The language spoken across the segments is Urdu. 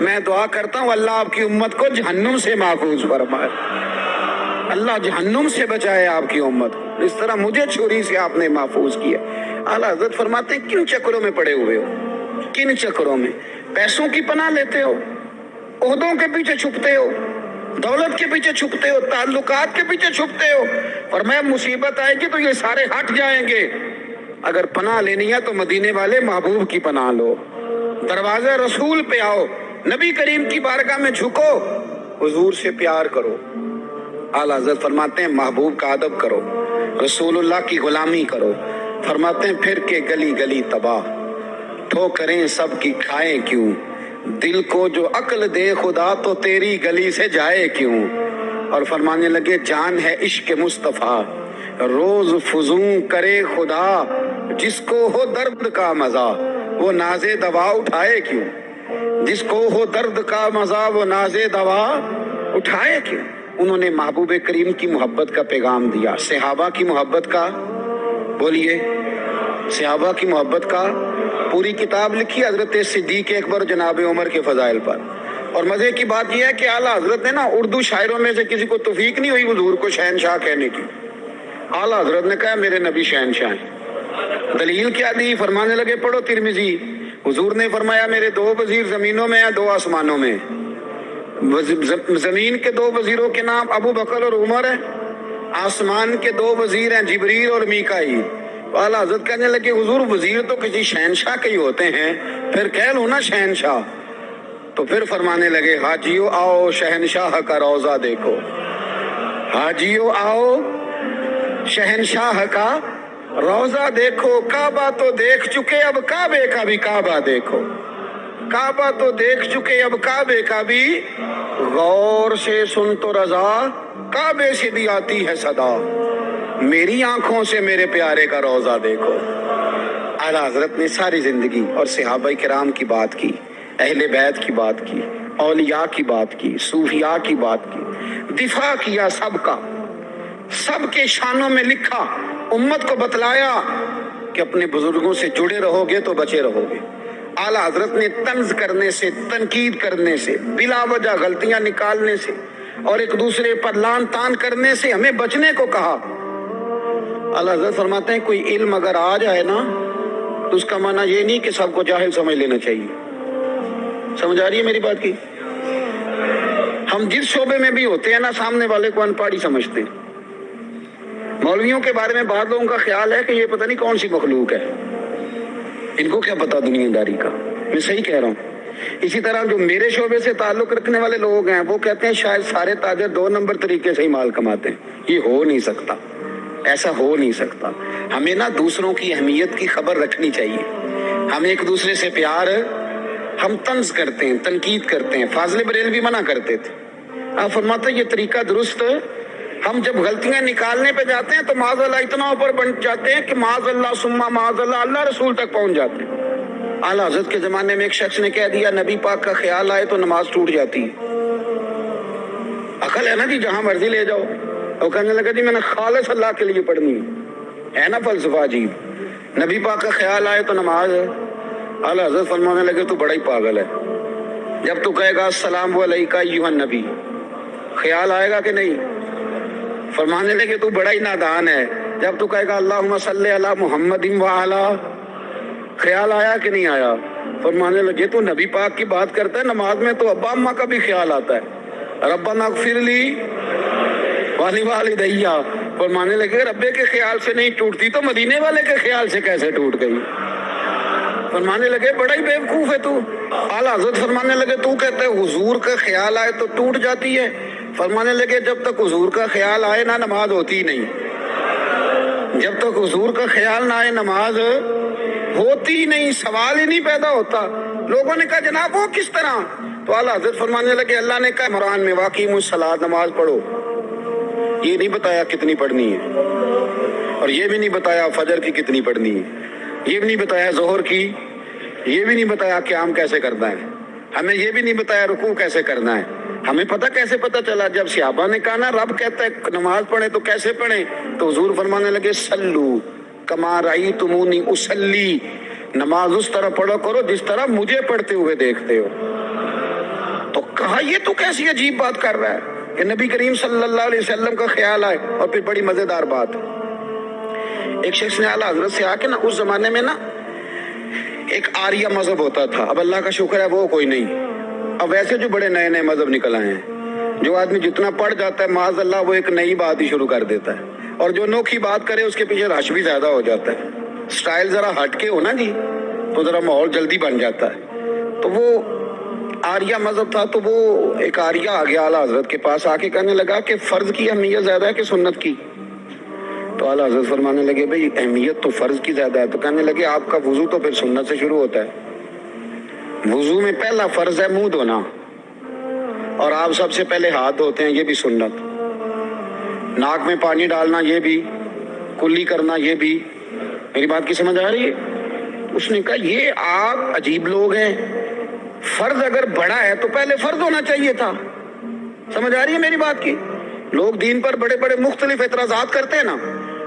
میں دعا کرتا ہوں اللہ آپ کی امت کو جہنم سے محفوظ فرمائے، اللہ جہنم سے بچائے آپ کی امت کو، اس طرح مجھے چھری سے آپ نے محفوظ کیا۔ اعلیٰ حضرت فرماتے ہیں کن چکروں میں پڑے ہوئے ہو، کن چکروں میں؟ پیسوں کی پناہ لیتے ہو، عہدوں کے پیچھے چھپتے ہو، دولت کے پیچھے چھپتے ہو، تعلقات کے پیچھے چھپتے ہو، فرمایا مصیبت آئے گی تو یہ سارے ہٹ جائیں گے۔ اگر پناہ لینی ہے تو مدینے والے محبوب کی پناہ لو، دروازہ رسول پہ آؤ، نبی کریم کی بارگاہ میں جھکو، حضور سے پیار کرو۔ اعلیٰ حضرت فرماتے ہیں محبوب کا ادب کرو، رسول اللہ کی غلامی کرو۔ فرماتے ہیں پھر کے گلی گلی تباہ، ٹھوکریں سب کی کھائے کیوں، دل کو جو عقل دے خدا تو تیری گلی سے جائے کیوں۔ اور فرمانے لگے جان ہے عشق مصطفیٰ، روز فزوں کرے خدا، جس کو ہو درد کا مزہ وہ ناز دوا اٹھائے کیوں، جس کو ہو درد کا مزہ وہ ناز دوا اٹھائے کیوں۔ انہوں نے محبوب کریم کی محبت کا پیغام دیا، صحابہ کی محبت کا، بولیے صحابہ کی محبت کا پوری کتاب لکھی حضرت صدیق اکبر جناب عمر کے فضائل پر۔ اور مزے کی بات یہ ہے کہ اعلیٰ حضرت نے نا اردو شاعروں میں سے کسی کو توفیق نہیں ہوئی حضور کو شہنشاہ کہنے کی، اعلیٰ حضرت نے کہا میرے نبی شہنشاہ ہیں۔ دلیل کیا دی؟ فرمانے لگے پڑھو ترمذی، حضور نے فرمایا میرے 2 وزیر زمینوں میں ہیں، 2 آسمانوں میں۔ زمین کے 2 وزیروں کے نام ابو بکر اور عمر ہیں، آسمان کے 2 وزیر ہیں جبریل اور میکائیل۔ اعلیٰ حضرت کہنے لگے حضور وزیر تو کسی شہنشاہ کے ہی ہوتے ہیں، پھر کہہ لو نا شہنشاہ۔ تو پھر فرمانے لگے حاجیو آؤ شہنشاہ کا روضہ دیکھو، حاجیو آؤ شہنشاہ کا روضہ دیکھو، کعبہ تو دیکھ چکے اب کعبے کا بھی کعبہ دیکھو، کعبہ تو دیکھ چکے اب کعبے کا بھی غور سے سن تو رضا، کعبے سے بھی آتی ہے صدا، میری آنکھوں سے میرے پیارے کا روضہ دیکھو۔ اعلیٰ حضرت نے ساری زندگی اور صحابہ کرام کی بات کی، اہل بیت کی بات کی، اولیاء کی بات کی، صوفیاء کی بات کی، دفاع کیا سب کا، سب کے شانوں میں لکھا، امت کو بتلایا کہ اپنے بزرگوں سے جڑے رہو گے تو بچے رہو گے۔ اعلیٰ حضرت نے طنز کرنے سے، تنقید کرنے سے، بلا وجہ غلطیاں نکالنے سے اور ایک دوسرے پر لان تان کرنے سے ہمیں بچنے کو کہا۔ اعلیٰ حضرت فرماتے ہیں کوئی علم اگر آ جائے نا تو اس کا معنی یہ نہیں کہ سب کو جاہل سمجھ لینا چاہیے۔ سمجھ آ رہی ہے میری بات کی؟ ہم جس شعبے میں بھی ہوتے ہیں نا سامنے والے کو ان پڑھ ہی سمجھتے ہیں۔ مولویوں کے بارے میں بعض لوگوں کا خیال ہے کہ یہ پتہ نہیں کون سی مخلوق ہے، ان کو کیا پتا دنیا داری کا۔ میں صحیح کہہ رہا ہوں۔ اسی طرح جو میرے شعبے سے تعلق رکھنے والے لوگ ہیں وہ کہتے ہیں شاید سارے تاجر 2 نمبر طریقے سے ہی مال کماتے ہیں۔ یہ ہو نہیں سکتا، ایسا ہو نہیں سکتا۔ ہمیں نا دوسروں کی اہمیت کی خبر رکھنی چاہیے، ہمیں ایک دوسرے سے پیار، ہم طنز کرتے ہیں، تنقید کرتے ہیں۔ فاضل بریلوی منع کرتے تھے، آپ فرماتے ہیں یہ طریقہ درست ہے۔ ہم جب غلطیاں نکالنے پہ جاتے ہیں تو معاذ اللہ اتنا اوپر بن جاتے ہیں کہ معاذ اللہ ثم معاذ اللہ اللہ رسول تک پہنچ جاتے ہیں۔ اعلیٰ حضرت کے زمانے میں ایک شخص نے کہہ دیا نبی پاک کا خیال آئے تو نماز ٹوٹ جاتی ہے۔ عقل ہے نا جی، جہاں مرضی لے جاؤ۔ وہ کہنے لگا جی میں نے خالص اللہ کے لیے پڑھنی ہے نا فلسفہ عجیب، نبی پاک کا خیال آئے تو نماز ہے۔ اعلیٰ حضرت فرمانے لگے تو بڑا ہی پاگل ہے، جب تو کہے گا السلام علیکہ ایھا النبی، خیال آئے گا کہ نہیں؟ فرمانے لگے تو بڑا ہی نادان ہے، جب تو کہے گا اللہم صلی علی محمد وعلی، خیال آیا کہ نہیں آیا؟ فرمانے لگے تو نبی پاک کی بات کرتا ہے، نماز میں تو ابا اماں کا بھی خیال آتا ہے، ربنا اغفر لی ولوالدی۔ فرمانے لگے ربے کے خیال سے نہیں ٹوٹتی تو مدینے والے کے خیال سے کیسے ٹوٹ گئی؟ فرمانے لگے بڑا ہی بیوقوف ہے تو۔ اعلیٰ حضرت فرمانے لگے تو کہتے ہیں حضور کا خیال آئے تو ٹوٹ جاتی ہے۔ فرمانے لگے جب تک حضور کا خیال آئے نہ نماز ہوتی نہیں، جب تک حضور کا خیال نہ آئے نماز ہوتی نہیں، سوال ہی نہیں پیدا ہوتا۔ لوگوں نے کہا جناب وہ کس طرح؟ تو اعلیٰ حضرت فرمانے لگے اللہ نے کہا قرآن میں واقعی الصلاۃ، نماز پڑھو، یہ نہیں بتایا کتنی پڑھنی ہے، اور یہ بھی نہیں بتایا فجر کی کتنی پڑھنی ہے، یہ بھی نہیں بتایا ظہر کی، یہ بھی نہیں بتایا قیام کیسے کرنا ہے، ہمیں یہ بھی نہیں بتایا رکوع کیسے کرنا ہے۔ ہمیں پتہ کیسے پتہ چلا؟ جب صحابہ نے کہا نا رب کہتا ہے نماز پڑھیں تو کیسے پڑھیں، تو حضور فرمانے لگے سلو کما رأیتمونی اصلی، نماز اس طرح پڑھو کرو جس طرح مجھے پڑھتے ہوئے دیکھتے ہو. تو کہا یہ تو کیسی عجیب بات کر رہا ہے کہ نبی کریم صلی اللہ علیہ وسلم کا خیال آئے. اور پھر بڑی مزیدار بات, ایک شخص نے اعلیٰ حضرت سے آ کے نا, اس زمانے میں نا ایک آریہ مذہب ہوتا تھا, اب اللہ کا شکر ہے وہ کوئی نہیں. اب ویسے جو بڑے نئے نئے مذہب نکل آئے ہیں, جو آدمی جتنا پڑھ جاتا ہے معاذ اللہ وہ ایک نئی بات ہی شروع کر دیتا ہے, اور جو انوکھی بات کرے اس کے پیچھے رش بھی زیادہ ہو جاتا ہے. سٹائل ذرا ہٹ کے ہو نا جی تو ذرا ماحول جلدی بن جاتا ہے. تو وہ آریہ مذہب تھا, تو وہ ایک آریہ آ گیا اعلیٰ حضرت کے پاس, آ کے کہنے لگا کہ فرض کی اہمیت زیادہ ہے کہ سنت کی؟ تو اعلیٰ حضرت فرمانے لگے بھئی اہمیت تو فرض کی زیادہ ہے. تو کہنے لگے آپ کا وضو تو پھر سنت سے شروع ہوتا ہے. وضو میں پہلا فرض ہے منہ دھونا, اور آپ سب سے پہلے ہاتھ دھوتے ہیں, یہ بھی سنت. ناک میں پانی ڈالنا یہ بھی, کلی کرنا یہ بھی. میری بات کی سمجھ آ رہی ہے؟ اس نے کہا یہ آپ عجیب لوگ ہیں, فرض اگر بڑا ہے تو پہلے فرض ہونا چاہیے تھا. سمجھ آ رہی ہے میری بات کی؟ لوگ دین پر بڑے بڑے مختلف اعتراضات کرتے ہیں نا.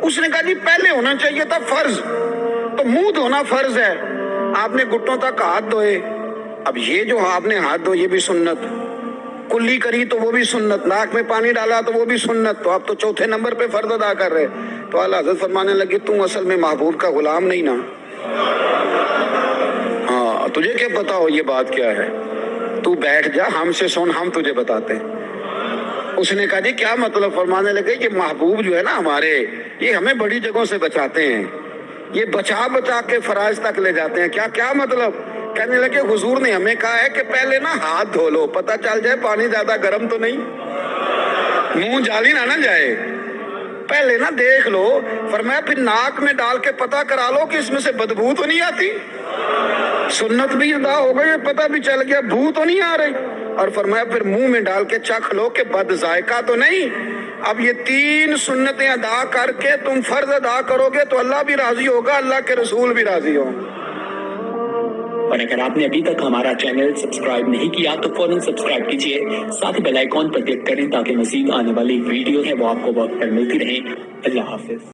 اس نے کہا جی پہلے ہونا چاہیے تھا فرض, تو منہ دھونا فرض ہے, آپ نے گھٹنوں تک ہاتھ دھوئے, اب یہ جو آپ نے ہاتھ دھو یہ بھی سنت, کلی کری تو وہ بھی سنت, ناک میں پانی ڈالا تو وہ بھی سنت, تو آپ تو چوتھے نمبر پہ فرض ادا کر رہے. تو اعلیٰ حضرت فرمانے لگے تم اصل میں محبوب کا غلام نہیں نا. ہاں تجھے کیا پتا ہو یہ بات کیا ہے, تو بیٹھ جا ہم سے سن, ہم تجھے بتاتے ہیں. اس نے کہا جی کیا مطلب؟ فرمانے لگے یہ محبوب جو ہے نا ہمارے, یہ ہمیں بڑی جگہوں سے بچاتے ہیں, یہ بچا بچا کے فرائض تک لے جاتے ہیں. کیا کیا مطلب؟ کہنے لگے حضور نے ہمیں کہا ہے کہ پہلے نا ہاتھ دھو لو, پتہ چل جائے پانی زیادہ گرم تو نہیں, منہ جالی نہ جائے, پہلے نا دیکھ لو. فرمایا پھر ناک میں ڈال کے پتہ کرا لو کہ اس میں سے بدبو تو نہیں آتی. سنت بھی ادا ہو گئی, پتہ بھی چل گیا بو تو نہیں آ رہی. اور فرمایا پھر منہ میں ڈال کے چکھ لو کہ بد ذائقہ تو نہیں. اب یہ 3 سنتیں ادا کر کے تم فرض ادا کرو گے تو اللہ بھی راضی ہوگا, اللہ کے رسول بھی راضی ہوں. اور اگر آپ نے ابھی تک ہمارا چینل سبسکرائب نہیں کیا تو فوراً سبسکرائب کیجئے, ساتھ ہی بیل آئیکن پر کلک کریں تاکہ مزید آنے والی ویڈیو ہے وہ آپ کو وقت پر ملتی رہیں. اللہ حافظ.